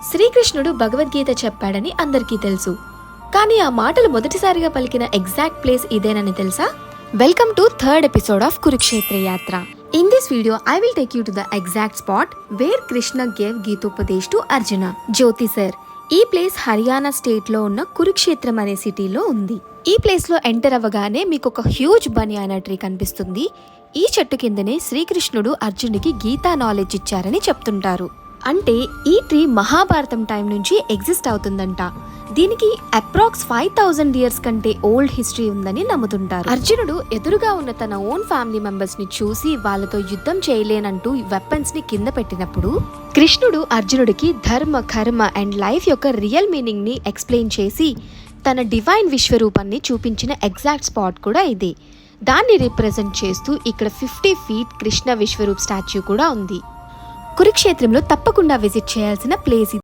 శ్రీకృష్ణుడు భగవద్గీత చెప్పాడని అందరికీ తెలుసు. కానీ ఆ మాటలు మొదటిసారిగా పలికిన ఎగ్జాక్ట్ ప్లేస్ ఇదేనని తెలుసా? Welcome to third episode of Kurukshetra యాత్ర. In this video, I will take you to the exact spot where Krishna gave Gitopadesh to Arjuna. Jyoti sir, ఈ ప్లేస్ హర్యానా స్టేట్ లో ఉన్న కురుక్షేత్రం అనే సిటీలో ఉంది. ఈ ప్లేస్ లో ఎంటర్ అవ్వగానే మీకు ఒక హ్యూజ్ బనియానా ట్రీ కనిపిస్తుంది. ఈ చెట్టు కిందనే శ్రీకృష్ణుడు అర్జునుడికి గీతా నాలెడ్జ్ ఇచ్చారని చెప్తుంటారు. అంటే ఈ ట్రీ మహాభారతం టైం నుంచి ఎగ్జిస్ట్ అవుతుందంట. దీనికి అప్రాక్స్ 5000 ఇయర్స్ కంటే ఓల్డ్ హిస్టరీ ఉందని నమ్ముతుంటారు. అర్జునుడు ఎదురుగా ఉన్న తన ఓన్ ఫ్యామిలీ మెంబర్స్ ని చూసి వాళ్ళతో యుద్ధం చేయలేనంటూ వెపన్స్ ని కింద పెట్టినప్పుడు కృష్ణుడు అర్జునుడికి ధర్మ, కర్మ అండ్ లైఫ్ యొక్క రియల్ మీనింగ్ ని ఎక్స్ప్లెయిన్ చేసి తన డివైన్ విశ్వరూపాన్ని చూపించిన ఎగ్జాక్ట్ స్పాట్ కూడా ఇదే. దాన్ని రిప్రజెంట్ చేస్తూ ఇక్కడ 50 feet కృష్ణ విశ్వరూప్ స్టాచ్యూ కూడా ఉంది. కురుక్షేత్రంలో తప్పకుండా విజిట్ చేయాల్సిన ప్లేస్